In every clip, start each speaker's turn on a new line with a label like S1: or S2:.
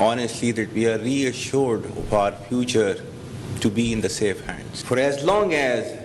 S1: honestly that we are reassured of our future to be in the safe hands. For as long as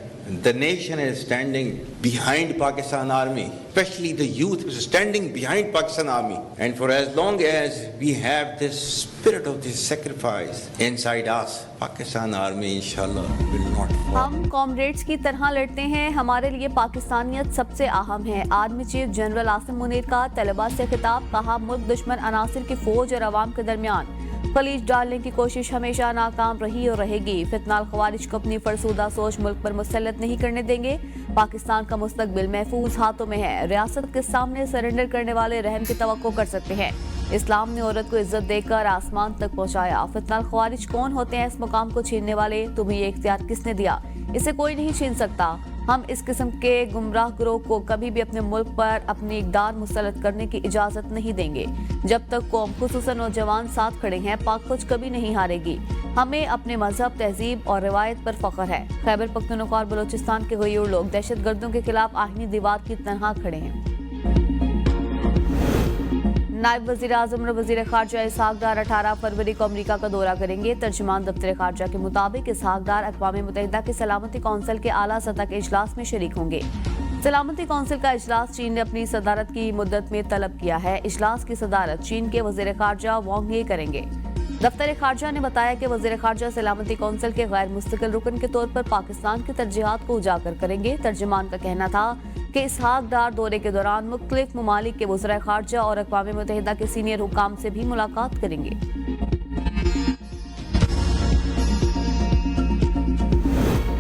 S1: the nation is standing behind Pakistan Army, especially the youth is standing behind Pakistan Army, and for as long as we have this spirit of this sacrifice inside us, Pakistan Army inshallah will not fall.
S2: ہم comrades کی طرح لڑتے ہیں، ہمارے لیے پاکستانیت سب سے اہم ہے۔ Army chief general Asim Munir کا طلباء سے خطاب، کہا ملک دشمن عناصر کی فوج اور عوام کے درمیان خلیج ڈالنے کی کوشش ہمیشہ ناکام رہی اور رہے گی۔ فتنہ الخوارج کو اپنی فرسودہ سوچ ملک پر مسلط نہیں کرنے دیں گے۔ پاکستان کا مستقبل محفوظ ہاتھوں میں ہے۔ ریاست کے سامنے سرنڈر کرنے والے رحم کی توقع کر سکتے ہیں۔ اسلام نے عورت کو عزت دے کر آسمان تک پہنچایا۔ فتنہ الخوارج کون ہوتے ہیں اس مقام کو چھیننے والے؟ تمہیں یہ اختیار کس نے دیا؟ اسے کوئی نہیں چھین سکتا۔ ہم اس قسم کے گمراہ گروہ کو کبھی بھی اپنے ملک پر اپنی اقدار مسلط کرنے کی اجازت نہیں دیں گے۔ جب تک قوم خصوصاً نوجوان ساتھ کھڑے ہیں، پاک فوج کبھی نہیں ہارے گی۔ ہمیں اپنے مذہب، تہذیب اور روایت پر فخر ہے۔ خیبر پختونخوا اور بلوچستان کے غیور لوگ دہشت گردوں کے خلاف آہنی دیوار کی طرح کھڑے ہیں۔ نائب وزیر اعظم اور وزیر خارجہ اسحاق ڈار 18 فروری کو امریکہ کا دورہ کریں گے۔ ترجمان دفتر خارجہ کے مطابق اسحاق ڈار اقوام متحدہ کے سلامتی کونسل کے اعلیٰ سطح کے اجلاس میں شریک ہوں گے۔ سلامتی کونسل کا اجلاس چین نے اپنی صدارت کی مدت میں طلب کیا ہے۔ اجلاس کی صدارت چین کے وزیر خارجہ وانگ یی کریں گے۔ دفتر خارجہ نے بتایا کہ وزیر خارجہ سلامتی کونسل کے غیر مستقل رکن کے طور پر پاکستان کی ترجیحات کو اجاگر کریں گے۔ ترجمان کا کہنا تھا کہ اسحاق ڈار دورے کے دوران مختلف ممالک کے وزرائے خارجہ اور اقوام متحدہ کے سینئر حکام سے بھی ملاقات کریں گے۔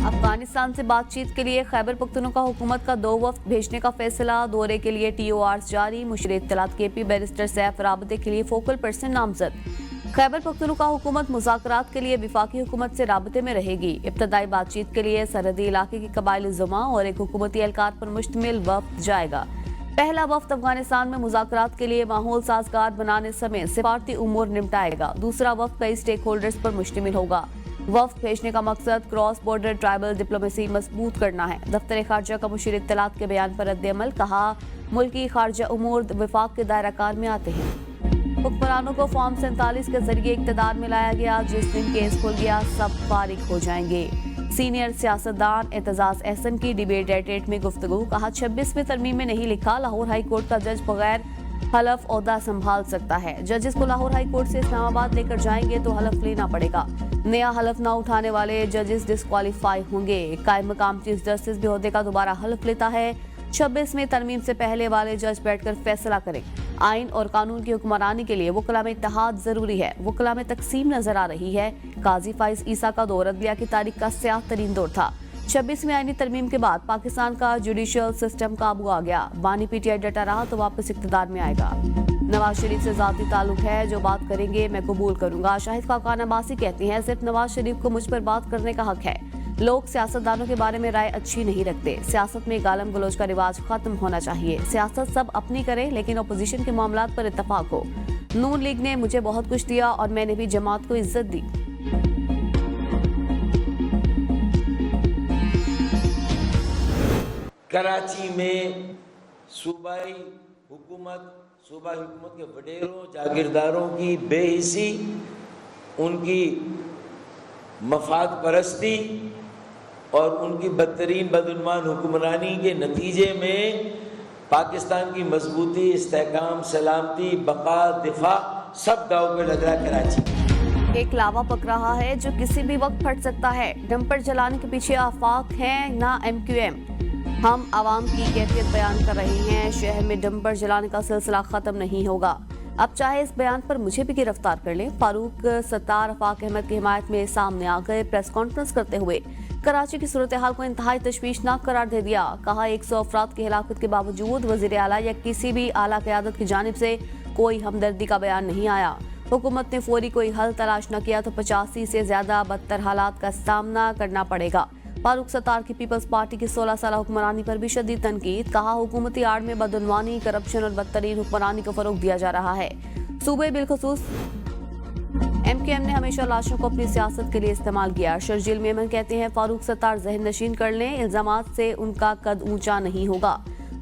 S2: افغانستان سے بات چیت کے لیے خیبر پختونخوا حکومت کا 2 وفد بھیجنے کا فیصلہ۔ دورے کے لیے TORs جاری۔ مشیر اطلاعات KP بیرسٹر سیف رابطے کے لیے فوکل پرسن نامزد۔ خیبر پختونخوا حکومت مذاکرات کے لیے وفاقی حکومت سے رابطے میں رہے گی۔ ابتدائی بات چیت کے لیے سرحدی علاقے کی قبائلی زعماء اور ایک حکومتی اہلکار پر مشتمل وفد جائے گا۔ پہلا وفد افغانستان میں مذاکرات کے لیے ماحول سازگار بنانے سمیت سفارتی امور نمٹائے گا۔ دوسرا وفد کئی سٹیک ہولڈرز پر مشتمل ہوگا۔ وفد بھیجنے کا مقصد کراس بارڈر ٹرائبل ڈپلومیسی مضبوط کرنا ہے۔ دفتر خارجہ کا مشیر اطلاعات کے بیان پر رد عمل، کہا ملکی خارجہ امور وفاق کے دائرہ کار میں آتے ہیں۔ حکمرانوں کو فارم 47 کے ذریعے اقتدار میں لایا گیا۔ جس دن کیس کھل گیا سب فارغ ہو جائیں گے۔ سینئر سیاستدان اعتزاز احسن کی ڈیبیٹ ایٹ میں گفتگو، کہا 26ویں ترمیم میں نہیں لکھا لاہور ہائی کورٹ کا جج بغیر حلف عہدہ سنبھال سکتا ہے۔ ججز کو لاہور ہائی کورٹ سے اسلام آباد لے کر جائیں گے تو حلف لینا پڑے گا۔ نیا حلف نہ اٹھانے والے ججز ڈسکوالیفائی ہوں گے۔ قائم مقام چیف جسٹس بھی عہدے کا دوبارہ حلف لیتا ہے۔ 26ویں ترمیم سے پہلے والے جج بیٹھ کر فیصلہ کریں۔ آئین اور قانون کی حکمرانی کے لیے وکلاء میں اتحاد ضروری ہے۔ وکلاء میں تقسیم نظر آ رہی ہے۔ قاضی فائز عیسیٰ کا دور عدلیہ کی تاریخ کا سیاہ ترین دور تھا۔ 26ویں آئینی ترمیم کے بعد پاکستان کا جوڈیشل سسٹم قابو آ گیا۔ بانی PTI ڈٹا رہا تو واپس اقتدار میں آئے گا۔ نواز شریف سے ذاتی تعلق ہے، جو بات کریں گے میں قبول کروں گا۔ شاہد خاقان عباسی کہتی ہیں صرف نواز شریف کو مجھ پر بات کرنے کا حق ہے۔ لوگ سیاستدانوں کے بارے میں رائے اچھی نہیں رکھتے۔ سیاست میں گالم گلوچ کا رواج ختم ہونا چاہیے۔ سیاست سب اپنی کریں لیکن اپوزیشن کے معاملات پر اتفاق ہو۔ نون لیگ نے مجھے بہت کچھ دیا اور میں نے بھی جماعت کو عزت دی۔
S3: کراچی میں صوبائی حکومت کے وڈیروں جاگیرداروں کی بے حسی، ان کی مفاد پرستی اور ان کی بدترین بدعنوان حکمرانی کے نتیجے میں پاکستان کی مضبوطی، استحکام، سلامتی، بقا، دفاع سب داؤ پہ لگ رہا ہے کراچی۔
S2: ایک لاوا پک رہا ہے جو کسی بھی وقت پھٹ سکتا ہے۔ ڈمپر جلانے کے پیچھے آفاق ہیں نہ MQM۔ ہم عوام کی کیفیت بیان کر رہے ہیں۔ شہر میں ڈمپر جلانے کا سلسلہ ختم نہیں ہوگا۔ اب چاہے اس بیان پر مجھے بھی گرفتار کر لیں۔ فاروق ستار آفاق احمد کی حمایت میں سامنے آ گئے۔ پریس کانفرنس کرتے ہوئے کراچی کی صورتحال کو انتہائی تشویشناک قرار دے دیا۔ کہا 100 افراد کی ہلاکت کے باوجود وزیر اعلیٰ یا کسی بھی اعلیٰ قیادت کی جانب سے کوئی ہمدردی کا بیان نہیں آیا۔ حکومت نے فوری کوئی حل تلاش نہ کیا تو 85 سے زیادہ بدتر حالات کا سامنا کرنا پڑے گا۔ فاروق ستار کی پیپلز پارٹی کی 16 سالہ حکمرانی پر بھی شدید تنقید، کہا حکومتی آڑ میں بدعنوانی، کرپشن اور بدترین حکمرانی کو فروغ دیا جا رہا ہے۔ صوبے بالخصوص MQM نے ہمیشہ لاشوں کو اپنی سیاست کے لیے استعمال کیا۔ شرجیل میمن کہتے ہیں فاروق ستار ذہن نشین کر لیں، الزامات سے ان کا قد اونچا نہیں ہوگا۔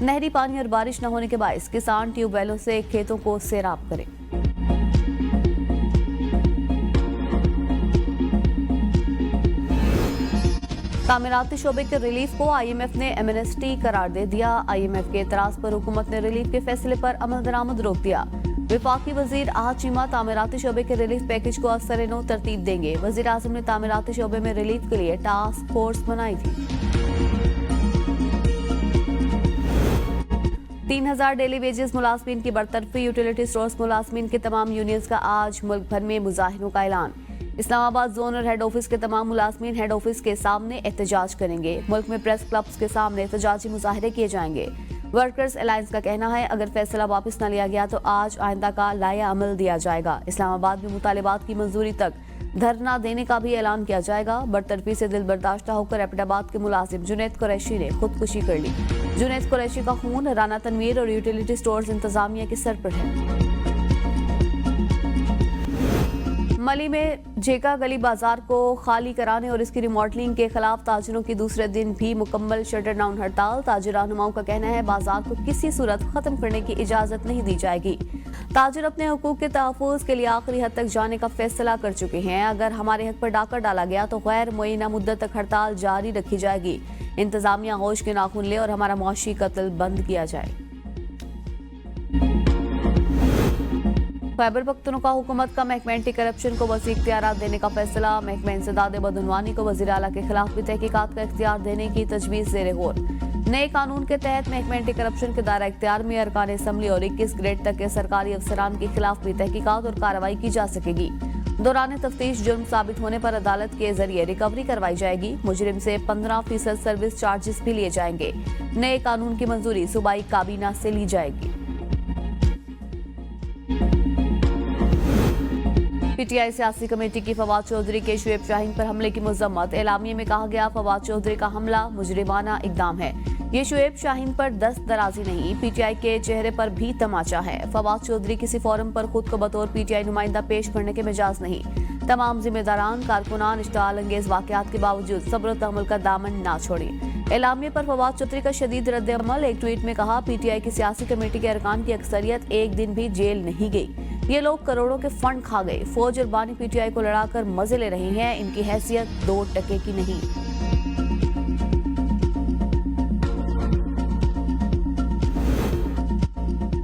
S2: نہری پانی اور بارش نہ ہونے کے باعث کسان ٹیوب ویلوں سے کھیتوں کو سیراب کریں۔ تعمیراتی شعبے کے ریلیف کو آئی ایم ایف نے ایمنسٹی قرار دے دیا۔ آئی ایم ایف کے اعتراض پر حکومت نے ریلیف کے فیصلے پر عمل درآمد روک دیا۔ وفاقی وزیر احد چیمہ تعمیراتی شعبے کے ریلیف پیکج کو اکثر نو ترتیب دیں گے۔ وزیر اعظم نے تعمیراتی شعبے میں ریلیف کے لیے ٹاسک فورس بنائی تھی۔ 3000 ڈیلی ویجز ملازمین کی برطرفی۔ یوٹیلیٹی اسٹورز ملازمین کے تمام یونینز کا آج ملک بھر میں مظاہروں کا اعلان۔ اسلام آباد زونل ہیڈ آفس کے تمام ملازمین ہیڈ آفس کے سامنے احتجاج کریں گے۔ ملک میں پریس کلبز کے سامنے احتجاجی مظاہرے کیے جائیں گے۔ ورکرز الائنس کا کہنا ہے اگر فیصلہ واپس نہ لیا گیا تو آج آئندہ کا لائحہ عمل دیا جائے گا۔ اسلام آباد میں مطالبات کی منظوری تک دھرنا دینے کا بھی اعلان کیا جائے گا۔ برطرفی سے دل برداشتہ ہو کر ایبٹ آباد کے ملازم جنید قریشی نے خودکشی کر لی۔ جنید قریشی کا خون رانا تنویر اور یوٹیلیٹی اسٹورز انتظامیہ کے سر پر ہے۔ ملی میں جیکا گلی بازار کو خالی کرانے اور اس کی ریماڈلنگ کے خلاف تاجروں کی دوسرے دن بھی مکمل شٹر ڈاؤن ہڑتال۔ تاجر رہنماؤں کا کہنا ہے بازار کو کسی صورت ختم کرنے کی اجازت نہیں دی جائے گی۔ تاجر اپنے حقوق کے تحفظ کے لیے آخری حد تک جانے کا فیصلہ کر چکے ہیں۔ اگر ہمارے حق پر ڈاکہ ڈالا گیا تو غیر معینہ مدت تک ہڑتال جاری رکھی جائے گی۔ انتظامیہ ہوش کے ناخن لے اور ہمارا معاشی قتل بند کیا جائے۔ خیبر پختونخوا حکومت کا محکمہ اینٹی کرپشن کو وسیع اختیارات دینے کا فیصلہ۔ محکمہ انسداد بدعنوانی کو وزیر اعلیٰ کے خلاف بھی تحقیقات کا اختیار دینے کی تجویز زیر غور۔ نئے قانون کے تحت محکمہ اینٹی کرپشن کے دائرہ اختیار میں ارکان اسمبلی اور 21 گریڈ تک کے سرکاری افسران کے خلاف بھی تحقیقات اور کارروائی کی جا سکے گی۔ دوران تفتیش جرم ثابت ہونے پر عدالت کے ذریعے ریکوری کروائی جائے گی۔ مجرم سے 15% سروس چارجز بھی لیے جائیں گے۔ نئے قانون کی منظوری صوبائی کابینہ سے لی جائے گی۔ پی ٹی آئی سیاسی کمیٹی کی فواد چودھری کے شعیب شاہین پر حملے کی مذمت۔ اعلامیے میں کہا گیا فواد چودھری کا حملہ مجرمانہ اقدام ہے۔ یہ شعیب شاہین پر دست درازی نہیں، پی ٹی آئی کے چہرے پر بھی تماچا ہے۔ فواد چودھری کسی فورم پر خود کو بطور پی ٹی آئی نمائندہ پیش کرنے کے مجاز نہیں۔ تمام ذمہ داران کارکنان اشتعال انگیز واقعات کے باوجود صبر و تحمل کا دامن نہ چھوڑیں۔ اعلامیے پر فواد چودھری کا شدید رد عمل۔ ایک ٹویٹ میں کہا پی ٹی آئی کی سیاسی کمیٹی کے ارکان کی اکثریت ایک دن بھی جیل نہیں گئی۔ یہ لوگ کروڑوں کے فنڈ کھا گئے۔ فوج اور بانی پی ٹی آئی کو لڑا کر مزے لے رہے ہیں۔ ان کی حیثیت 2 ٹکے کی نہیں۔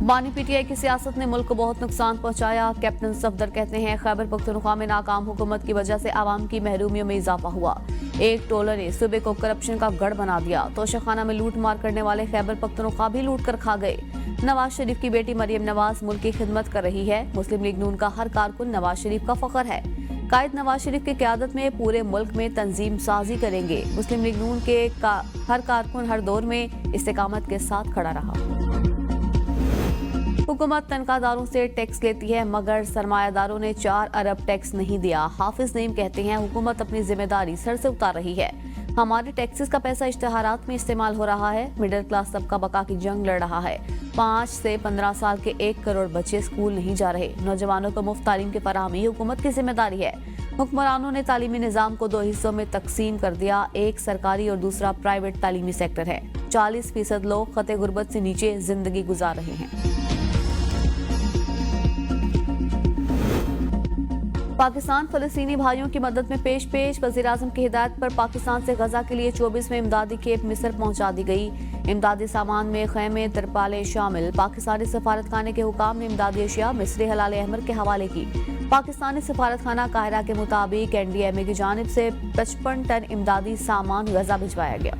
S2: بانی پی ٹی آئی کی سیاست نے ملک کو بہت نقصان پہنچایا۔ کیپٹن صفدر کہتے ہیں خیبر پختونخوا میں ناکام حکومت کی وجہ سے عوام کی محرومیوں میں اضافہ ہوا۔ ایک ٹولہ نے صوبے کو کرپشن کا گڑھ بنا دیا۔ توشہ خانہ میں لوٹ مار کرنے والے خیبر پختونخوا بھی لوٹ کر کھا گئے۔ نواز شریف کی بیٹی مریم نواز ملک کی خدمت کر رہی ہے۔ مسلم لیگ نون کا ہر کارکن نواز شریف کا فخر ہے۔ قائد نواز شریف کی قیادت میں پورے ملک میں تنظیم سازی کریں گے۔ مسلم لیگ نون کے ہر کارکن ہر دور میں استقامت کے ساتھ کھڑا رہا۔ حکومت تنخواہ داروں سے ٹیکس لیتی ہے مگر سرمایہ داروں نے 4 ارب ٹیکس نہیں دیا۔ حافظ نعیم کہتے ہیں حکومت اپنی ذمہ داری سر سے اتار رہی ہے۔ ہمارے ٹیکسز کا پیسہ اشتہارات میں استعمال ہو رہا ہے۔ مڈل کلاس طبقہ بقا کی جنگ لڑ رہا ہے۔ 5 سے 15 سال کے 1 کروڑ بچے اسکول نہیں جا رہے۔ نوجوانوں کو مفت تعلیم کی فراہمی حکومت کی ذمہ داری ہے۔ حکمرانوں نے تعلیمی نظام کو 2 حصوں میں تقسیم کر دیا، ایک سرکاری اور دوسرا پرائیویٹ تعلیمی سیکٹر ہے۔ 40% لوگ خطے غربت سے نیچے زندگی گزار رہے ہیں۔ پاکستان فلسطینی بھائیوں کی مدد میں پیش وزیر اعظم کی ہدایت پر پاکستان سے غزہ کے لیے 24ویں امدادی کھیپ مصر پہنچا دی گئی۔ امدادی سامان میں خیمے ترپالیں شامل۔ پاکستانی سفارت خانے کے حکام نے امدادی اشیاء مصری ہلال احمر کے حوالے کی۔ پاکستانی سفارت خانہ قاہرہ کے مطابق این ڈی ایم اے کی جانب سے 55 ٹن امدادی سامان غزہ بھجوایا گیا۔